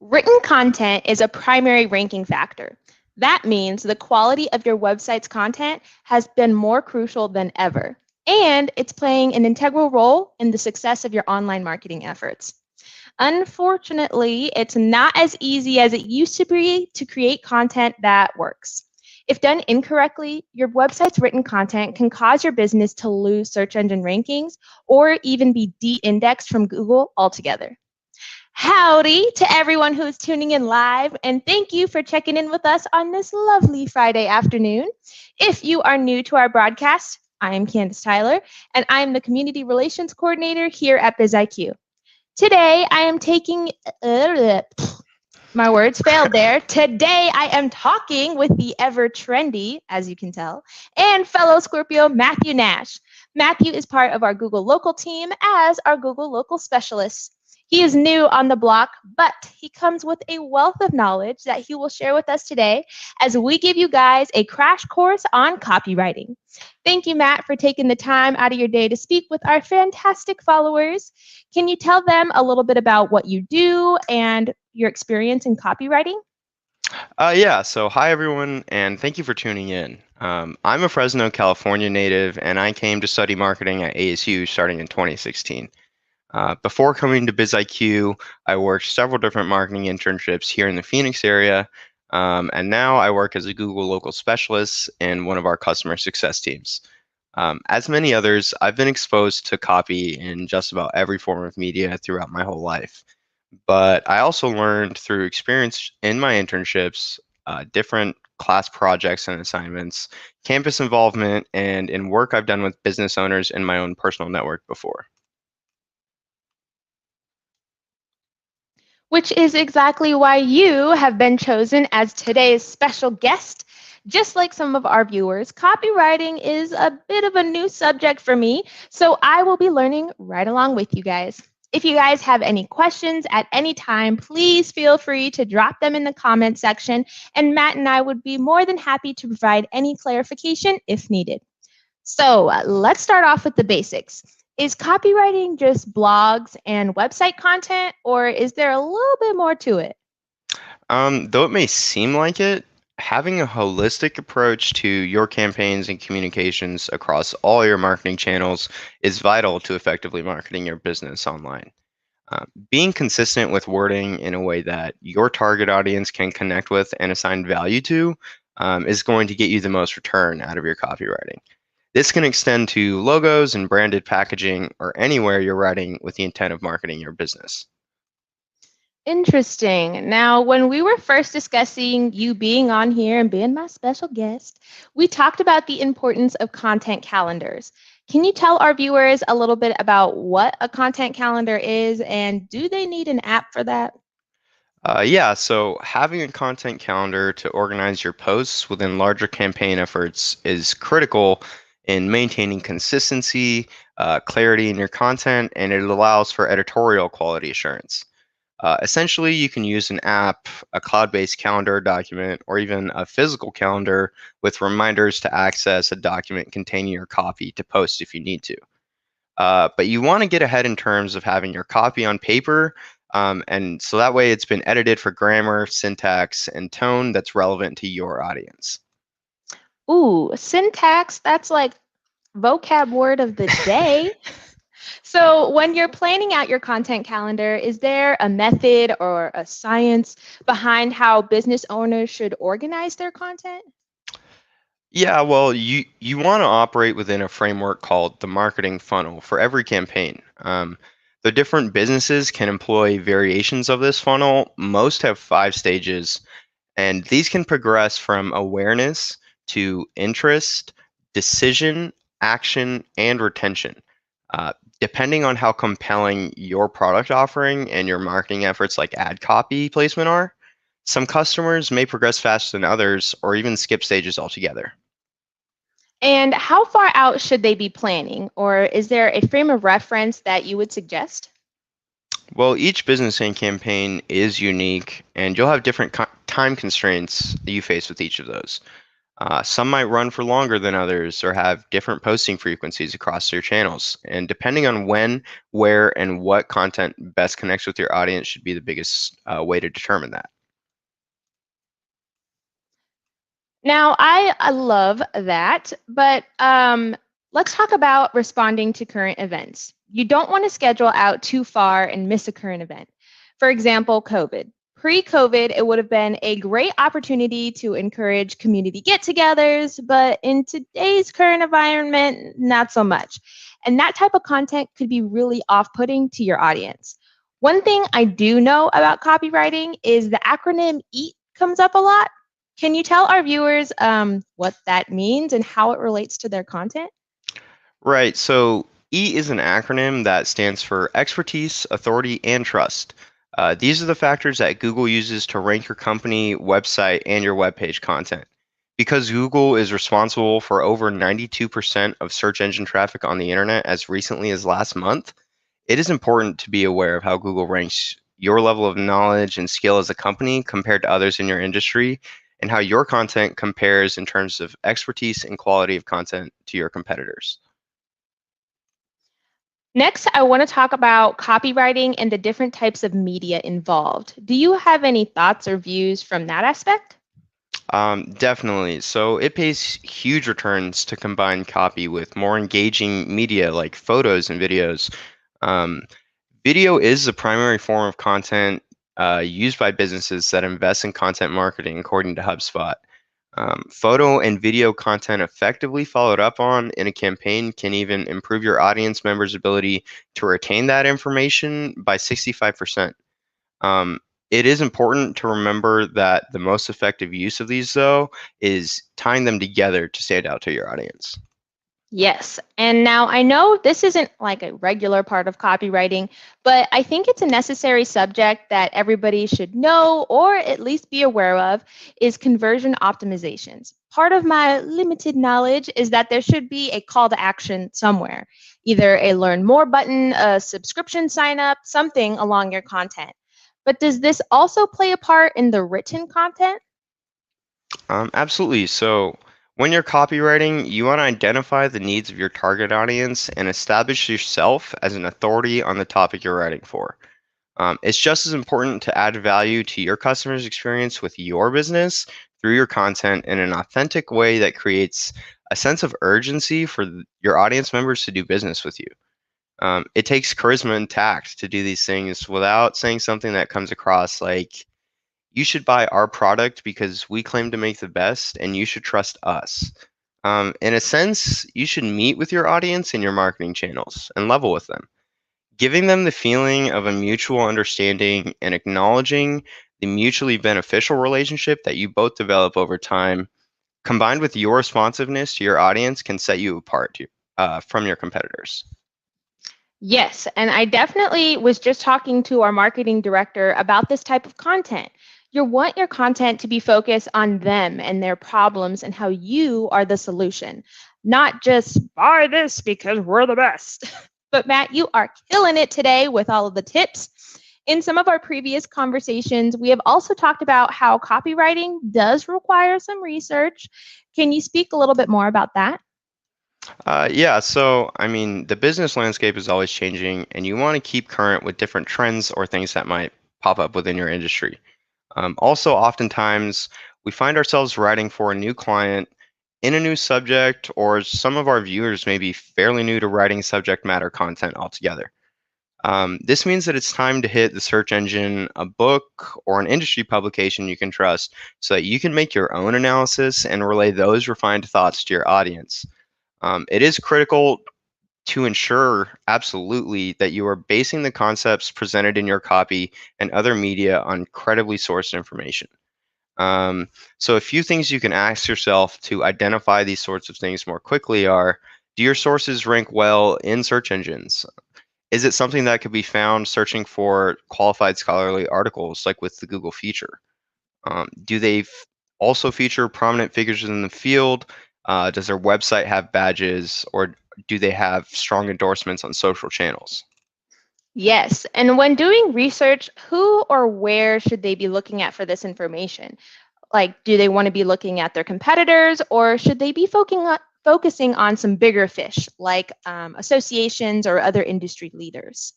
Written content is a primary ranking factor. That means the quality of your website's content has been more crucial than ever, and it's playing an integral role in the success of your online marketing efforts. Unfortunately, it's not as easy as it used to be to create content that works. If done incorrectly, your website's written content can cause your business to lose search engine rankings or even be de indexed from Google altogether. Howdy to everyone who is tuning in live, and thank you for checking in with us on this lovely Friday afternoon. If you are new to our broadcast, I am Kandice Tyler, and I am the Community Relations Coordinator here at BizIQ. Today, I am taking, my words failed there. Today, I am talking with the ever trendy, as you can tell, and fellow Scorpio, Matthew Nash. Matthew is part of our Google Local team as our Google Local Specialist. He is new on the block, but he comes with a wealth of knowledge that he will share with us today as we give you guys a crash course on copywriting. Thank you, Matt, for taking the time out of your day to speak with our fantastic followers. Can you tell them a little bit about what you do and your experience in copywriting? So hi everyone, and thank you for tuning in. I'm a Fresno, California native, and I came to study marketing at ASU starting in 2016. Before coming to BizIQ, I worked several different marketing internships here in the Phoenix area, and now I work as a Google Local Specialist in one of our customer success teams. As many others, I've been exposed to copy in just about every form of media throughout my whole life. But I also learned through experience in my internships, different class projects and assignments, campus involvement, and in work I've done with business owners in my own personal network before. Which is exactly why you have been chosen as today's special guest. Just like some of our viewers, copywriting is a bit of a new subject for me, so I will be learning right along with you guys. If you guys have any questions at any time, please feel free to drop them in the comment section, and Matt and I would be more than happy to provide any clarification if needed. So let's start off with the basics. Is copywriting just blogs and website content, or is there a little bit more to it? Though it may seem like it, having a holistic approach to your campaigns and communications across all your marketing channels is vital to effectively marketing your business online. Being consistent with wording in a way that your target audience can connect with and assign value to is going to get you the most return out of your copywriting. This can extend to logos and branded packaging or anywhere you're writing with the intent of marketing your business. Interesting. Now, when we were first discussing you being on here and being my special guest, we talked about the importance of content calendars. Can you tell our viewers a little bit about what a content calendar is, and do they need an app for that? So having a content calendar to organize your posts within larger campaign efforts is critical in maintaining consistency, clarity in your content, and it allows for editorial quality assurance. Essentially, you can use an app, a cloud-based calendar document, or even a physical calendar with reminders to access a document containing your copy to post if you need to. But you want to get ahead in terms of having your copy on paper, and so that way it's been edited for grammar, syntax, and tone that's relevant to your audience. Ooh, syntax, that's like vocab word of the day. So, when you're planning out your content calendar, is there a method or a science behind how business owners should organize their content? Yeah, well, you want to operate within a framework called the marketing funnel for every campaign. The different businesses can employ variations of this funnel. Most have 5 stages, and these can progress from awareness to interest, decision, action, and retention. Uh, Depending on how compelling your product offering and your marketing efforts like ad copy placement are, some customers may progress faster than others or even skip stages altogether. And how far out should they be planning? Or is there a frame of reference that you would suggest? Well, each business and campaign is unique, and you'll have different time constraints that you face with each of those. Some might run for longer than others or have different posting frequencies across your channels. And depending on when, where, and what content best connects with your audience should be the biggest way to determine that. Now, I love that, but let's talk about responding to current events. You don't want to schedule out too far and miss a current event. For example, COVID. Pre-COVID, it would have been a great opportunity to encourage community get-togethers, but in today's current environment, not so much. And that type of content could be really off-putting to your audience. One thing I do know about copywriting is the acronym EAT comes up a lot. Can you tell our viewers what that means and how it relates to their content? Right. So E is an acronym that stands for expertise, authority, and trust. These are the factors that Google uses to rank your company, website, and your web page content. Because Google is responsible for over 92% of search engine traffic on the internet as recently as last month, it is important to be aware of how Google ranks your level of knowledge and skill as a company compared to others in your industry, and how your content compares in terms of expertise and quality of content to your competitors. Next, I want to talk about copywriting and the different types of media involved. Do you have any thoughts or views from that aspect? Definitely. So it pays huge returns to combine copy with more engaging media like photos and videos. Um, Video is the primary form of content used by businesses that invest in content marketing, according to HubSpot. Photo and video content effectively followed up on in a campaign can even improve your audience members' ability to retain that information by 65%. Um, it is important to remember that the most effective use of these, though, is tying them together to stand out to your audience. Yes. And now I know this isn't like a regular part of copywriting, but I think it's a necessary subject that everybody should know or at least be aware of is conversion optimizations. Part of my limited knowledge is that there should be a call to action somewhere, either a learn more button, a subscription sign up, something along your content. But does this also play a part in the written content? Absolutely. So, when you're copywriting, you want to identify the needs of your target audience and establish yourself as an authority on the topic you're writing for. It's just as important to add value to your customer's experience with your business through your content in an authentic way that creates a sense of urgency for your audience members to do business with you. It takes charisma and tact to do these things without saying something that comes across like, you should buy our product because we claim to make the best and you should trust us. In a sense, you should meet with your audience in your marketing channels and level with them, giving them the feeling of a mutual understanding and acknowledging the mutually beneficial relationship that you both develop over time, combined with your responsiveness to your audience, can set you apart from your competitors. Yes, and I definitely was just talking to our marketing director about this type of content. You want your content to be focused on them and their problems and how you are the solution, not just buy this because we're the best. But Matt, you are killing it today with all of the tips. In some of our previous conversations, we have also talked about how copywriting does require some research. Can you speak a little bit more about that? Yeah, so I mean, the business landscape is always changing, and you want to keep current with different trends or things that might pop up within your industry. Also, oftentimes, we find ourselves writing for a new client in a new subject, or some of our viewers may be fairly new to writing subject matter content altogether. This means that it's time to hit the search engine, a book, or an industry publication you can trust so that you can make your own analysis and relay those refined thoughts to your audience. It is critical to ensure absolutely that you are basing the concepts presented in your copy and other media on credibly sourced information. So a few things you can ask yourself to identify these sorts of things more quickly are, do your sources rank well in search engines? Is it something that could be found searching for qualified scholarly articles like with the Google feature? Do they also feature prominent figures in the field? Does their website have badges, or do they have strong endorsements on social channels? Yes. And when doing research, who or where should they be looking at for this information? Like, do they want to be looking at their competitors, or should they be focusing on some bigger fish like associations or other industry leaders?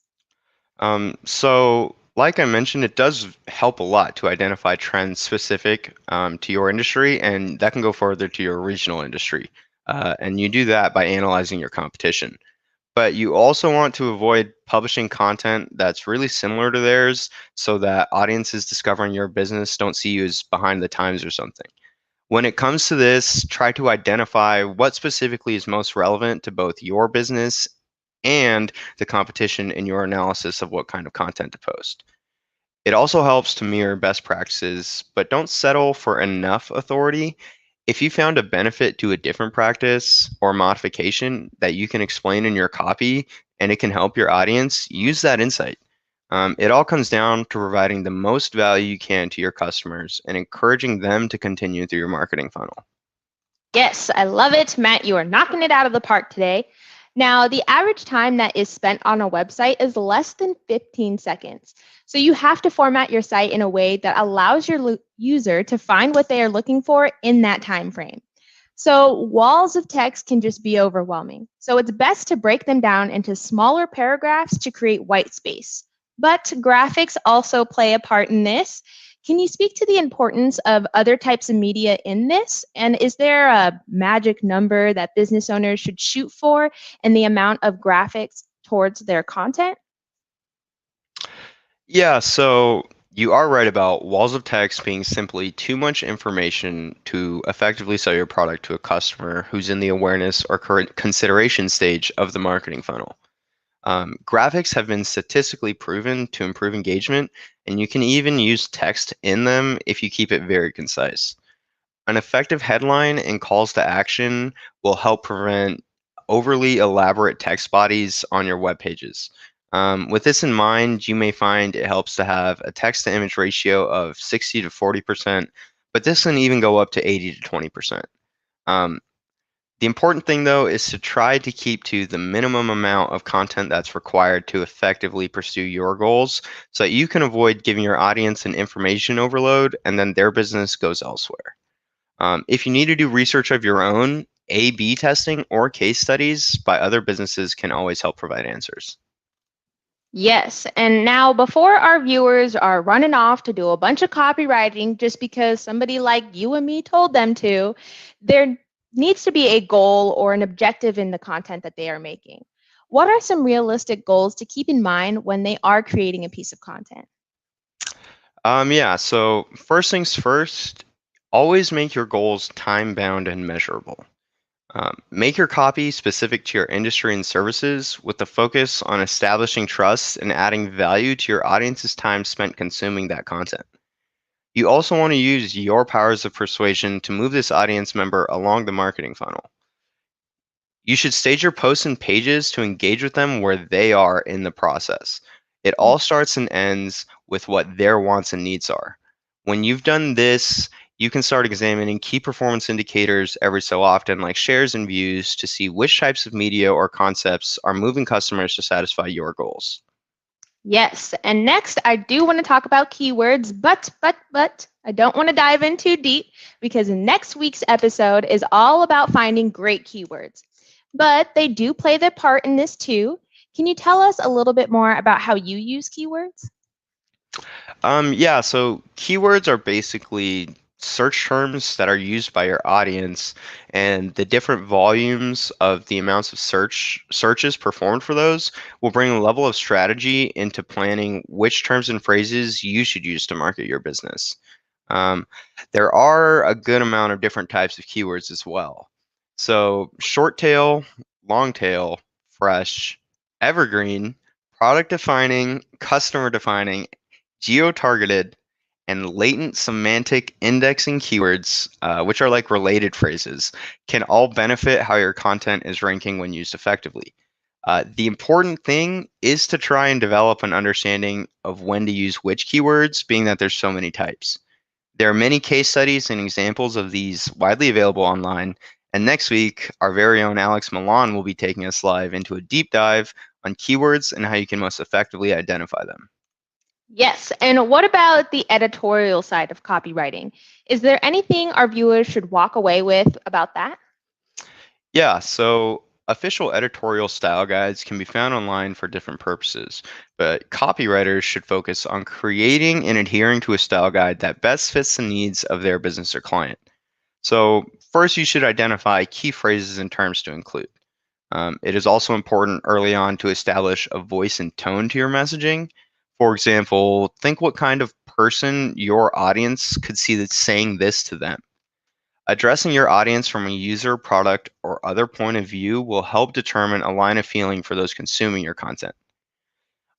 So, like I mentioned, it does help a lot to identify trends specific to your industry, and that can go further to your regional industry. And you do that by analyzing your competition. But you also want to avoid publishing content that's really similar to theirs so that audiences discovering your business don't see you as behind the times or something. When it comes to this, try to identify what specifically is most relevant to both your business and the competition in your analysis of what kind of content to post. It also helps to mirror best practices, but don't settle for enough authority. If you found a benefit to a different practice or modification that you can explain in your copy and it can help your audience, use that insight. It all comes down to providing the most value you can to your customers and encouraging them to continue through your marketing funnel. Yes, I love it, Matt. You are knocking it out of the park today. Now, the average time that is spent on a website is less than 15 seconds. So you have to format your site in a way that allows your user to find what they are looking for in that time frame. So walls of text can just be overwhelming. So it's best to break them down into smaller paragraphs to create white space. But graphics also play a part in this. Can you speak to the importance of other types of media in this? And is there a magic number that business owners should shoot for in the amount of graphics towards their content? Yeah, so you are right about walls of text being simply too much information to effectively sell your product to a customer who's in the awareness or current consideration stage of the marketing funnel. Graphics have been statistically proven to improve engagement, and you can even use text in them if you keep it very concise. An effective headline and calls to action will help prevent overly elaborate text bodies on your web pages. With this in mind, you may find it helps to have a text to image ratio of 60 to 40%, but this can even go up to 80 to 20%. Um, the important thing, though, is to try to keep to the minimum amount of content that's required to effectively pursue your goals so that you can avoid giving your audience an information overload and then their business goes elsewhere. If you need to do research of your own, A/B testing or case studies by other businesses can always help provide answers. Yes. And now, before our viewers are running off to do a bunch of copywriting just because somebody like you and me told them to, there needs to be a goal or an objective in the content that they are making. What are some realistic goals to keep in mind when they are creating a piece of content? Yeah, so first things first, always make your goals time bound and measurable. Make your copy specific to your industry and services with the focus on establishing trust and adding value to your audience's time spent consuming that content. You also want to use your powers of persuasion to move this audience member along the marketing funnel. You should stage your posts and pages to engage with them where they are in the process. It all starts and ends with what their wants and needs are. When you've done this, you can start examining key performance indicators every so often, like shares and views, to see which types of media or concepts are moving customers to satisfy your goals. Yes. And next, I do want to talk about keywords, but I don't want to dive in too deep because next week's episode is all about finding great keywords. But they do play their part in this too. Can you tell us a little bit more about how you use keywords? Yeah, so keywords are basically search terms that are used by your audience, and the different volumes of the amounts of searches performed for those will bring a level of strategy into planning which terms and phrases you should use to market your business. Um, there are a good amount of different types of keywords as well. So short tail, long tail, fresh, evergreen, product defining, customer defining, geo-targeted, and latent semantic indexing keywords, which are like related phrases, can all benefit how your content is ranking when used effectively. The important thing is to try and develop an understanding of when to use which keywords, being that there's so many types. There are many case studies and examples of these widely available online, and next week, our very own Alex Milan will be taking us live into a deep dive on keywords and how you can most effectively identify them. Yes. And what about the editorial side of copywriting? Is there anything our viewers should walk away with about that? Yeah, so official editorial style guides can be found online for different purposes, but copywriters should focus on creating and adhering to a style guide that best fits the needs of their business or client. So, first, you should identify key phrases and terms to include. It is also important early on to establish a voice and tone to your messaging. For example, think what kind of person your audience could see that's saying this to them. Addressing your audience from a user, product, or other point of view will help determine a line of feeling for those consuming your content.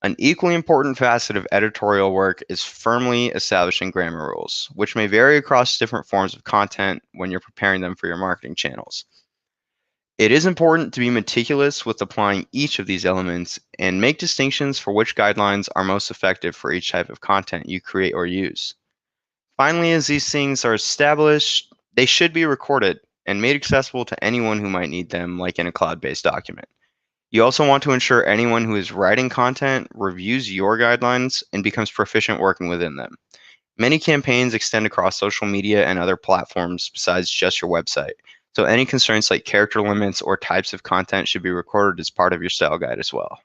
An equally important facet of editorial work is firmly establishing grammar rules, which may vary across different forms of content when you're preparing them for your marketing channels. It is important to be meticulous with applying each of these elements and make distinctions for which guidelines are most effective for each type of content you create or use. Finally, as these things are established, they should be recorded and made accessible to anyone who might need them, like in a cloud-based document. You also want to ensure anyone who is writing content reviews your guidelines and becomes proficient working within them. Many campaigns extend across social media and other platforms besides just your website. So any constraints like character limits or types of content should be recorded as part of your style guide as well.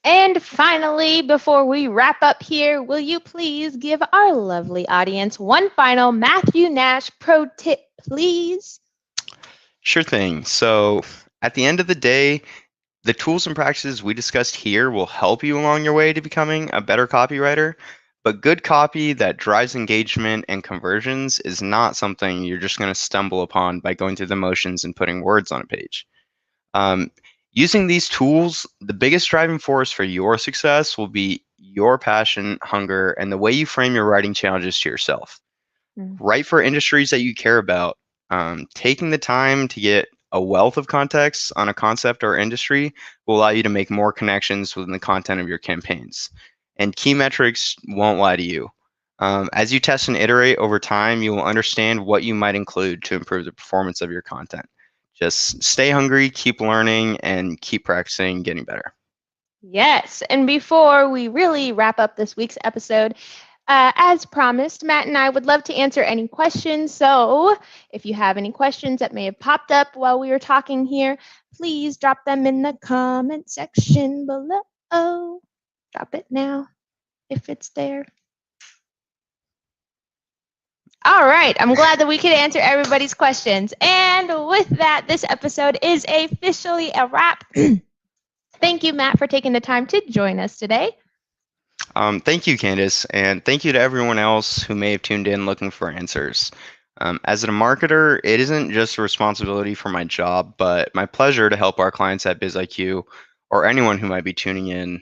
And finally, before we wrap up here, will you please give our lovely audience one final Matthew Nash pro tip, please? Sure thing. So at the end of the day, the tools and practices we discussed here will help you along your way to becoming a better copywriter, but good copy that drives engagement and conversions is not something you're just going to stumble upon by going through the motions and putting words on a page. Um, Using these tools, the biggest driving force for your success will be your passion, hunger, and the way you frame your writing challenges to yourself. Write for industries that you care about. Taking the time to get a wealth of context on a concept or industry will allow you to make more connections within the content of your campaigns. And key metrics won't lie to you. As you test and iterate over time, you will understand what you might include to improve the performance of your content. Just stay hungry, keep learning, and keep practicing getting better. Yes. And before we really wrap up this week's episode, as promised, Matt and I would love to answer any questions. So if you have any questions that may have popped up while we were talking here, please drop them in the comment section below. Drop it now if it's there. All right. I'm glad that we could answer everybody's questions. And with that, this episode is officially a wrap. Thank you, Matt, for taking the time to join us today. Thank you, Kandice, and thank you to everyone else who may have tuned in looking for answers. As a marketer, it isn't just a responsibility for my job, but my pleasure to help our clients at BizIQ or anyone who might be tuning in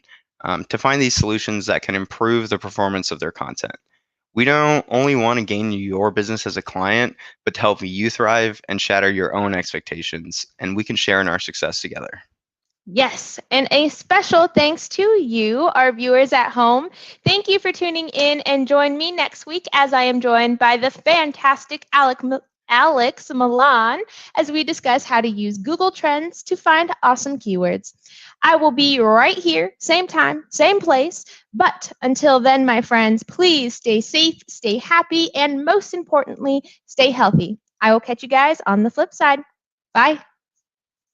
to find these solutions that can improve the performance of their content. We don't only want to gain your business as a client, but to help you thrive and shatter your own expectations, and we can share in our success together. Yes, and a special thanks to you, our viewers at home. Thank you for tuning in, and join me next week as I am joined by the fantastic Alex Milan as we discuss how to use Google Trends to find awesome keywords. I will be right here, same time, same place. But until then, my friends, please stay safe, stay happy, and most importantly, stay healthy. I will catch you guys on the flip side. Bye.